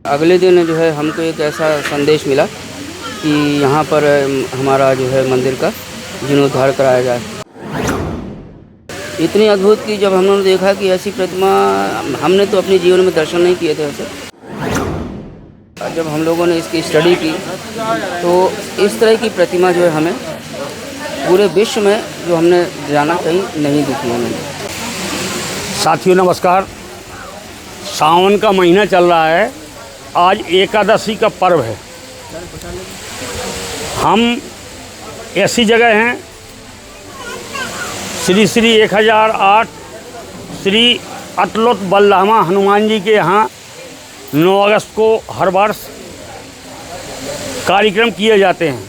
अगले दिन जो है हमको एक ऐसा संदेश मिला कि यहाँ पर हमारा जो है मंदिर का जीर्णोद्धार कराया जाए। इतनी अद्भुत कि जब हमने देखा कि ऐसी प्रतिमा हमने तो अपने जीवन में दर्शन नहीं किए थे ऐसे। जब हम लोगों ने इसकी स्टडी की तो इस तरह की प्रतिमा जो है हमें पूरे विश्व में जो हमने जाना कहीं नहीं दिखी हमें। साथियों नमस्कार। सावन का महीना चल रहा है। आज एकादशी का पर्व है। हम ऐसी जगह हैं श्री श्री 1008 श्री अतुलत बलधामा हनुमान जी के यहाँ 9 अगस्त को हर वर्ष कार्यक्रम किए जाते हैं।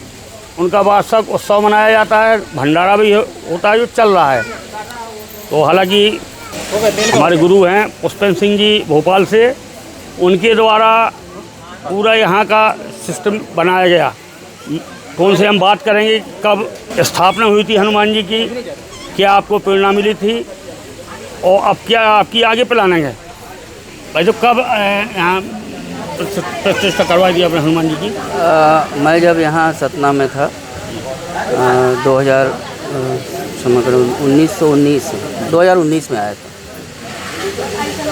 उनका वार्षिक उत्सव मनाया जाता है, भंडारा भी होता है जो चल रहा है। तो हालांकि हमारे गुरु हैं पुष्पेंद्र सिंह जी भोपाल से, उनके द्वारा पूरा यहाँ का सिस्टम बनाया गया। तो उनसे हम बात करेंगे कब स्थापना हुई थी हनुमान जी की, क्या आपको प्रेरणा मिली थी और अब क्या आपकी आगे प्लानिंग है। भाई तो कब यहाँ प्रतिष्ठा करवाई थी आपने हनुमान जी की? मैं जब यहाँ सतना में था 2019 में आया था।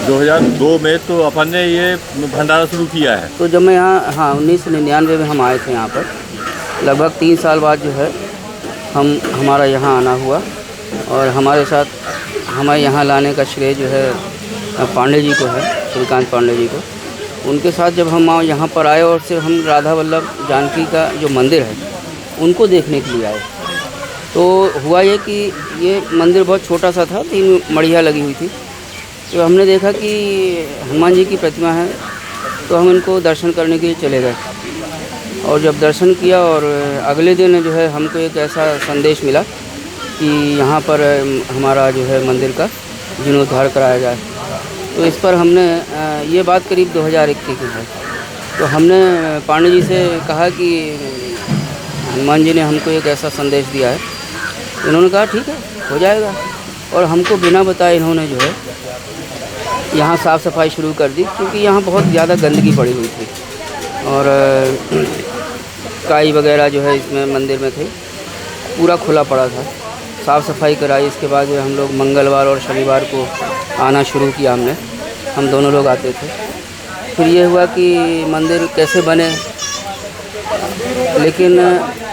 2002 में तो अपन ने ये भंडारा शुरू किया है। तो जब मैं यहाँ 1999 में हम आए थे यहाँ पर, लगभग 3 साल बाद जो है हमारा यहाँ आना हुआ। और हमारे साथ हमें यहाँ लाने का श्रेय जो है पांडे जी को है, श्रीकांत पांडे जी को। उनके साथ जब हम यहाँ पर आए और सिर्फ हम राधा वल्लभ जानकी का जो मंदिर है उनको देखने के लिए आए। तो हुआ ये कि ये मंदिर बहुत छोटा सा था, 3 मढ़िया लगी हुई थी। तो हमने देखा कि हनुमान जी की प्रतिमा है, तो हम इनको दर्शन करने के लिए चले गए। और जब दर्शन किया और अगले दिन जो है हमको एक ऐसा संदेश मिला कि यहाँ पर हमारा जो है मंदिर का जीर्णोद्धार कराया जाए। तो इस पर हमने ये बात करीब 2021 की है। तो हमने पांडे जी से कहा कि हनुमान जी ने हमको एक ऐसा संदेश दिया है। इन्होंने कहा ठीक है, हो जाएगा। और हमको बिना बताए इन्होंने जो है यहाँ साफ़ सफाई शुरू कर दी, क्योंकि यहाँ बहुत ज़्यादा गंदगी पड़ी हुई थी और काई वगैरह जो है इसमें मंदिर में थे, पूरा खुला पड़ा था। साफ़ सफाई कराई। इसके बाद हम लोग मंगलवार और शनिवार को आना शुरू किया हमने, हम दोनों लोग आते थे। फिर ये हुआ कि मंदिर कैसे बने, लेकिन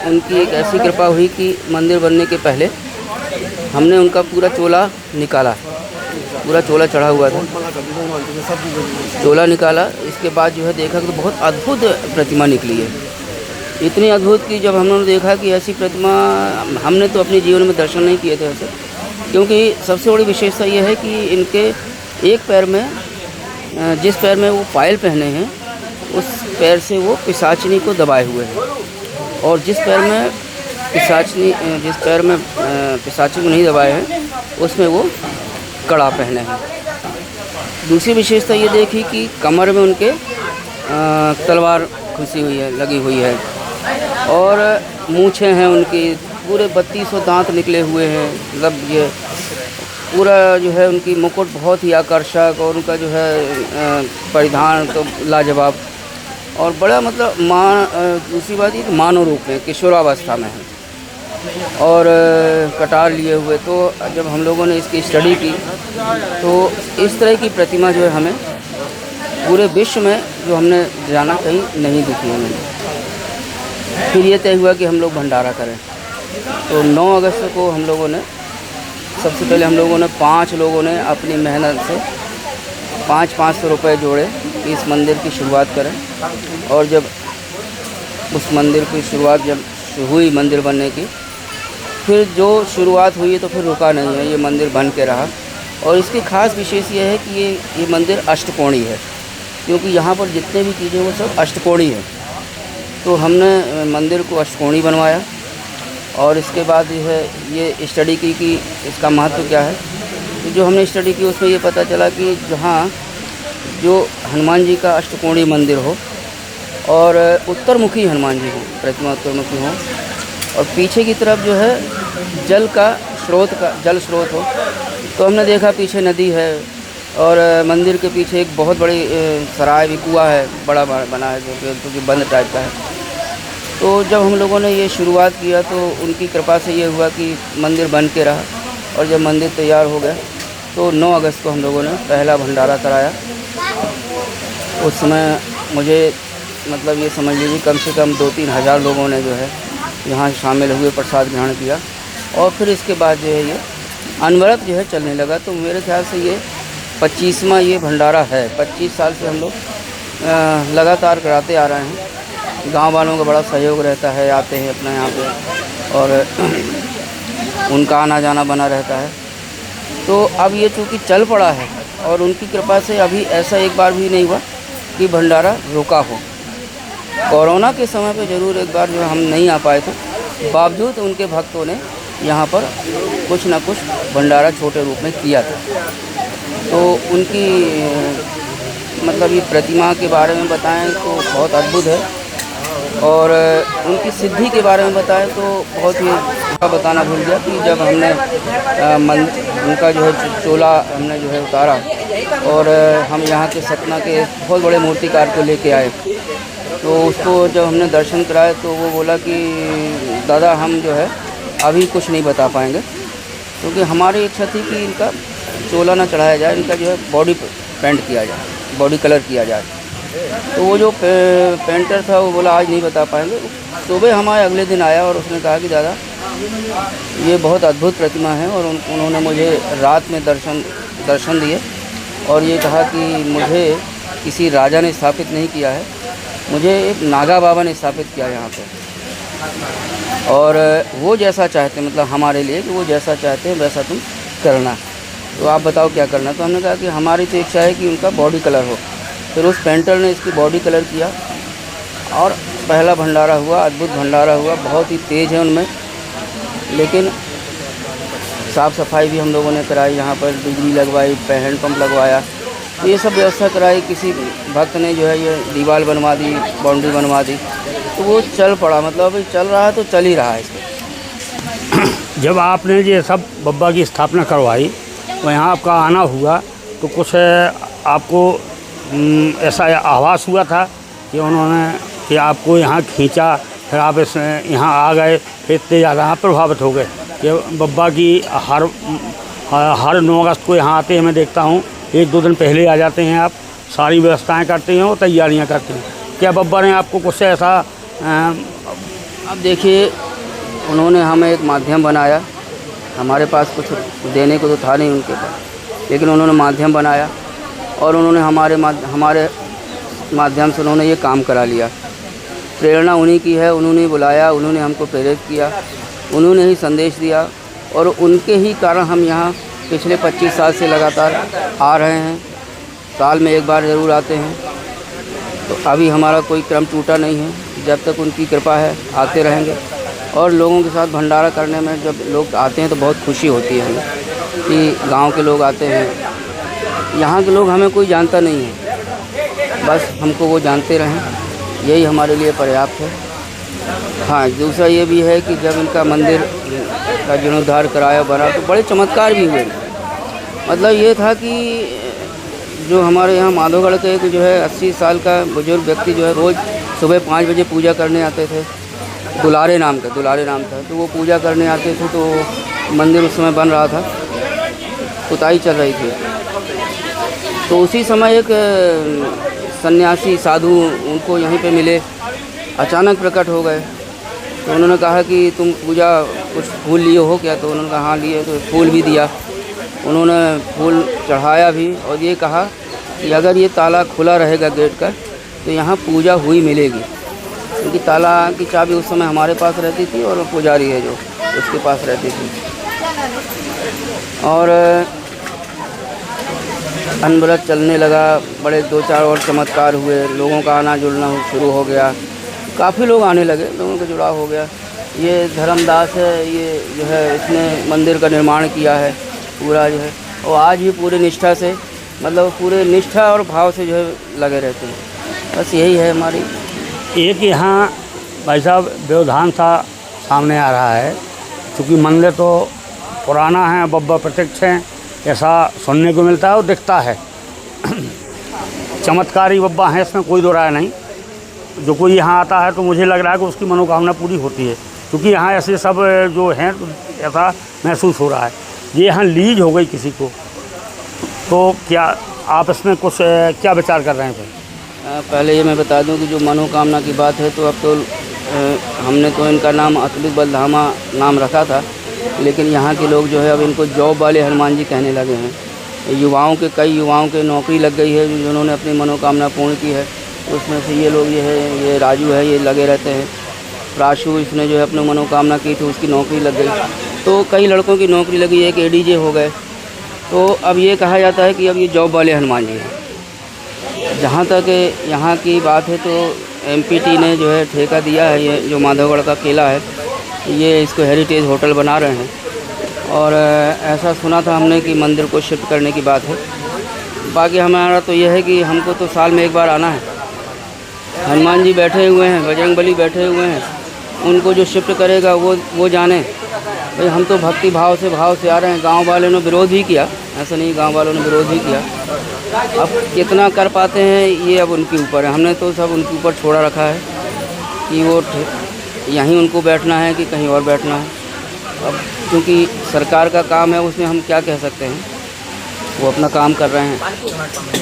उनकी एक ऐसी कृपा हुई कि मंदिर बनने के पहले हमने उनका पूरा चोला निकाला, पूरा चोला चढ़ा हुआ था, चोला निकाला। इसके बाद जो है देखा तो बहुत अद्भुत प्रतिमा निकली है। इतनी अद्भुत कि जब हमने देखा कि ऐसी प्रतिमा हमने तो अपने जीवन में दर्शन नहीं किए थे ऐसे। क्योंकि सबसे बड़ी विशेषता ये है कि इनके एक पैर में, जिस पैर में वो पायल पहने हैं उस पैर से वो पिशाचिनी को दबाए हुए हैं, और जिस पैर में पिशाचिनी को नहीं दबाए हैं उसमें वो कड़ा पहने हैं। दूसरी विशेषता ये देखी कि कमर में उनके तलवार खुशी हुई है, लगी हुई है, और मूँछें हैं उनकी, पूरे 32 दांत निकले हुए हैं। मतलब ये पूरा जो है उनकी मुकुट बहुत ही आकर्षक, और उनका जो है परिधान तो लाजवाब, और बड़ा मतलब दूसरी बात ये मानव रूप में किशोरावस्था में है, और कटार लिए हुए। तो जब हम लोगों ने इसकी स्टडी की तो इस तरह की प्रतिमा जो है हमें पूरे विश्व में जो हमने जाना कहीं नहीं दिखी हमें। फिर ये तय हुआ कि हम लोग भंडारा करें। तो 9 अगस्त को हम लोगों ने, सबसे पहले हम लोगों ने 5 लोगों ने अपनी मेहनत से 500 रुपये जोड़े कि इस मंदिर की शुरुआत करें। और जब उस मंदिर की शुरुआत जब हुई मंदिर बनने की, फिर जो शुरुआत हुई तो फिर रुका नहीं है, ये मंदिर बन के रहा। और इसकी ख़ास विशेष ये है कि ये मंदिर अष्टकोणी है, क्योंकि यहाँ पर जितने भी चीज़ें वो सब अष्टकोणी है। तो हमने मंदिर को अष्टकोणी बनवाया, और इसके बाद जो है ये स्टडी की कि इसका महत्व क्या है। तो जो हमने स्टडी की उसमें ये पता चला कि जहाँ जो हनुमान जी का अष्टकोणी मंदिर हो, और उत्तरमुखी हनुमान जी हो, प्रतिमा उत्तरमुखी हो, और पीछे की तरफ जो है जल स्रोत हो। तो हमने देखा पीछे नदी है, और मंदिर के पीछे एक बहुत बड़ी सराय भी कुआं है, बड़ा बना है जो कि बंद टाइप का है। तो जब हम लोगों ने ये शुरुआत किया तो उनकी कृपा से ये हुआ कि मंदिर बन के रहा, और जब मंदिर तैयार हो गया तो 9 अगस्त को हम लोगों ने पहला भंडारा कराया। उस समय मुझे मतलब ये समझ लीजिए कम से कम 2-3 हज़ार लोगों ने जो है यहाँ शामिल हुए, प्रसाद ग्रहण किया। और फिर इसके बाद जो है ये अनवरत जो है चलने लगा। तो मेरे ख्याल से ये 25वां ये भंडारा है। 25 साल से हम लोग लगातार कराते आ रहे हैं। गांव वालों का बड़ा सहयोग रहता है, आते हैं अपना यहाँ पे, और उनका आना जाना बना रहता है। तो अब ये चूँकि चल पड़ा है और उनकी कृपा से अभी ऐसा एक बार भी नहीं हुआ कि भंडारा रुका हो। कोरोना के समय पे ज़रूर एक बार जो हम नहीं आ पाए थे, बावजूद उनके भक्तों ने यहाँ पर कुछ ना कुछ भंडारा छोटे रूप में किया था। तो उनकी मतलब ये प्रतिमा के बारे में बताएं तो बहुत अद्भुत है, और उनकी सिद्धि के बारे में बताएं तो बहुत ही बताना भूल गया कि जब हमने उनका जो है चोला हमने जो है उतारा, और हम यहाँ के सतना के बहुत बड़े मूर्तिकार को लेके आए, तो उसको जब हमने दर्शन कराए तो वो बोला कि दादा हम जो है अभी कुछ नहीं बता पाएंगे, क्योंकि हमारी इच्छा थी कि इनका चोला ना चढ़ाया जाए, इनका जो है बॉडी पेंट किया जाए, बॉडी कलर किया जाए। तो वो जो पेंटर था वो बोला आज नहीं बता पाएंगे। सुबह हमारे अगले दिन आया और उसने कहा कि दादा ये बहुत अद्भुत प्रतिमा है, और उन्होंने मुझे रात में दर्शन दिए और ये कहा कि मुझे किसी राजा ने स्थापित नहीं किया है, मुझे एक नागा बाबा ने स्थापित किया यहाँ पे, और वो जैसा चाहते हैं मतलब हमारे लिए कि वो जैसा चाहते हैं वैसा तुम करना। तो आप बताओ क्या करना। तो हमने कहा कि हमारी तो इच्छा है कि उनका बॉडी कलर हो। फिर उस पेंटर ने इसकी बॉडी कलर किया और पहला भंडारा हुआ, अद्भुत भंडारा हुआ। बहुत ही तेज़ है उनमें, लेकिन साफ़ सफाई भी हम लोगों ने कराई, यहाँ पर बिजली लगवाई, हैंड पंप लगवाया, तो ये सब व्यवस्था कराई। किसी भक्त ने जो है ये दीवार बनवा दी, बाउंड्री बनवा दी, तो वो चल पड़ा। मतलब अभी चल रहा है तो चल ही रहा है इसमें। जब आपने ये सब बब्बा की स्थापना करवाई तो यहाँ आपका आना हुआ, तो कुछ आपको ऐसा आभास हुआ था कि उन्होंने कि आपको यहाँ खींचा, फिर आप इस यहाँ आ गए, फिर इतने ज़्यादा आप प्रभावित हो गए कि बब्बा की हर 9 अगस्त को यहाँ आते हैं। मैं देखता हूँ 1-2 दिन पहले आ जाते हैं, आप सारी व्यवस्थाएं करते हैं और तैयारियाँ करते हैं। क्या बब्बा ने आपको कुछ ऐसा अब देखिए, उन्होंने हमें एक माध्यम बनाया। हमारे पास कुछ देने को तो था नहीं उनके पास, लेकिन उन्होंने माध्यम बनाया और उन्होंने हमारे माध्यम से उन्होंने ये काम करा लिया। प्रेरणा उन्हीं की है, उन्होंने बुलाया, उन्होंने हमको प्रेरित किया, उन्होंने ही संदेश दिया, और उनके ही कारण हम यहाँ पिछले 25 साल से लगातार आ रहे हैं। साल में एक बार ज़रूर आते हैं। तो अभी हमारा कोई क्रम टूटा नहीं है, जब तक उनकी कृपा है आते रहेंगे। और लोगों के साथ भंडारा करने में जब लोग आते हैं तो बहुत खुशी होती है हमें कि गांव के लोग आते हैं। यहाँ के लोग हमें कोई जानता नहीं है, बस हमको वो जानते रहें, यही हमारे लिए पर्याप्त है। हाँ, दूसरा ये भी है कि जब इनका मंदिर का जीर्णोद्धार कराया बना तो बड़े चमत्कार भी हुए। मतलब ये था कि जो हमारे यहाँ माधोगढ़ के एक जो है 80 साल का बुजुर्ग व्यक्ति जो है रोज़ सुबह 5 बजे पूजा करने आते थे। दुलारे नाम था, तो वो पूजा करने आते थे। तो मंदिर उस समय बन रहा था, पुताई चल रही थी। तो उसी समय एक सन्यासी साधु उनको यहीं पे मिले, अचानक प्रकट हो गए। तो उन्होंने कहा कि तुम पूजा कुछ फूल लिए हो क्या? तो उन्होंने कहा हाँ लिए। तो फूल भी दिया, उन्होंने फूल चढ़ाया भी, और ये कहा कि अगर ये ताला खुला रहेगा गेट का तो यहाँ पूजा हुई मिलेगी। क्योंकि ताला की चाबी उस समय हमारे पास रहती थी और पुजारी है जो उसके पास रहती थी। और अनवरत चलने लगा, बड़े 2-4 और चमत्कार हुए, लोगों का आना जुड़ना शुरू हो गया, काफ़ी लोग आने लगे, लोगों का जुड़ाव हो गया। ये धर्मदास है, ये जो है इसने मंदिर का निर्माण किया है पूरा जो है, और आज भी पूरे निष्ठा से, मतलब पूरे निष्ठा और भाव से जो है लगे रहते हैं। बस यही है हमारी। एक यहाँ भाई साहब व्यवधान सा सामने आ रहा है, क्योंकि मंदिर तो पुराना है, बब्बा प्रत्यक्ष हैं, ऐसा सुनने को मिलता है और दिखता है। चमत्कारी बब्बा हैं, इसमें कोई दो राय नहीं। जो कोई यहाँ आता है तो मुझे लग रहा है कि उसकी मनोकामना पूरी होती है, क्योंकि यहाँ ऐसे सब जो हैं तो ऐसा महसूस हो रहा है। ये यहाँ लीज हो गई किसी को, तो क्या आप इसमें कुछ क्या विचार कर रहे हैं फिर? पहले ये मैं बता दूं कि जो मनोकामना की बात है तो अब तो हमने तो इनका नाम अतुलित बलधामा नाम रखा था, लेकिन यहाँ के लोग जो है अब इनको जॉब वाले हनुमान जी कहने लगे हैं। कई युवाओं के नौकरी लग गई है जिन्होंने अपनी मनोकामना पूर्ण की है। उसमें से ये लोग ये राजू है, ये लगे रहते हैं। प्राशु, इसने जो है अपनी मनोकामना की थी, उसकी नौकरी लग गई। तो कई लड़कों की नौकरी लगी, एक एडीजे हो गए। तो अब ये कहा जाता है कि अब ये जॉब वाले हनुमान जी हैं। जहाँ तक यहाँ की बात है तो एमपीटी ने जो है ठेका दिया है, ये जो माधवगढ़ का किला है, ये इसको हेरिटेज होटल बना रहे हैं। और ऐसा सुना था हमने कि मंदिर को शिफ्ट करने की बात है। बाकी हमारा तो यह है कि हमको तो साल में एक बार आना है। हनुमान जी बैठे हुए हैं, बजरंगबली बैठे हुए हैं, उनको जो शिफ्ट करेगा वो जाने। भाई हम तो भक्ति भाव से आ रहे हैं। गांव वालों ने विरोध भी किया, ऐसा नहीं, गांव वालों ने विरोध भी किया। अब कितना कर पाते हैं ये अब उनके ऊपर है। हमने तो सब उनके ऊपर छोड़ा रखा है कि वो यहीं उनको बैठना है कि कहीं और बैठना है। अब क्योंकि सरकार का काम है, उसमें हम क्या कह सकते हैं। वो अपना काम कर रहे हैं,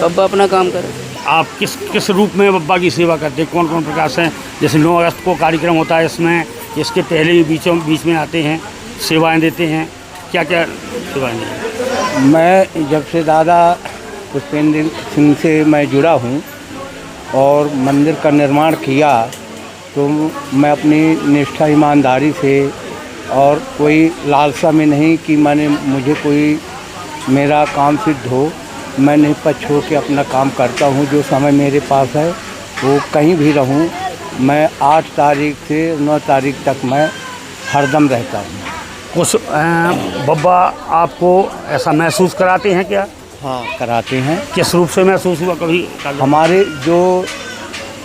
बब्बा अपना काम कर रहे हैं। आप किस रूप में बब्बा की सेवा करते हैं? कौन कौन प्रकार से? जैसे 9 अगस्त को कार्यक्रम होता है, इसमें इसके पहले ही बीच में आते हैं, सेवाएं देते हैं, क्या क्या सेवाएं देते हैं? मैं जब से दादा पुष्पेंद्र सिंह से मैं जुड़ा हूँ और मंदिर का निर्माण किया, तो मैं अपनी निष्ठा ईमानदारी से और कोई लालसा में नहीं कि मुझे कोई मेरा काम सिद्ध हो, मैं निष्पक्ष छोड़ के अपना काम करता हूँ। जो समय मेरे पास है वो कहीं भी रहूँ, मैं 8 तारीख से 9 तारीख तक मैं हरदम रहता हूँ। कुछ बब्बा आपको ऐसा महसूस कराते हैं क्या? हाँ, कराते हैं। किस रूप से महसूस हुआ कभी?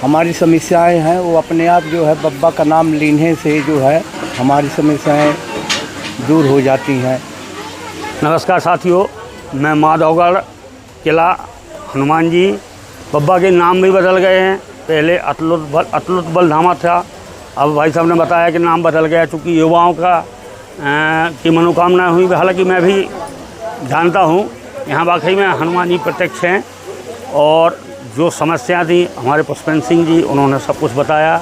हमारी समस्याएं हैं वो अपने आप जो है बब्बा का नाम लेने से जो है हमारी समस्याएं दूर हो जाती हैं। नमस्कार साथियों, मैं माधवगढ़ किला हनुमान जी, बब्बा के नाम भी बदल गए हैं। पहले अतुलित बलधामा था, अब भाई साहब ने बताया कि नाम बदल गया, चूँकि युवाओं की मनोकामना हुई। हालांकि मैं भी जानता हूँ यहाँ वाकई में हनुमान जी प्रत्यक्ष हैं, और जो समस्या थी हमारे पुष्पेंद्र सिंह जी, उन्होंने सब कुछ बताया,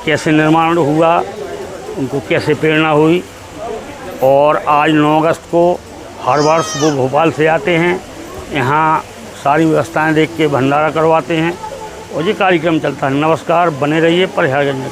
कैसे निर्माण हुआ, उनको कैसे प्रेरणा हुई। और आज 9 अगस्त को हर वर्ष वो भोपाल से आते हैं, यहाँ सारी व्यवस्थाएं देख के भंडारा करवाते हैं, और ये कार्यक्रम चलता है। नमस्कार, बने रहिए प्रयागराज।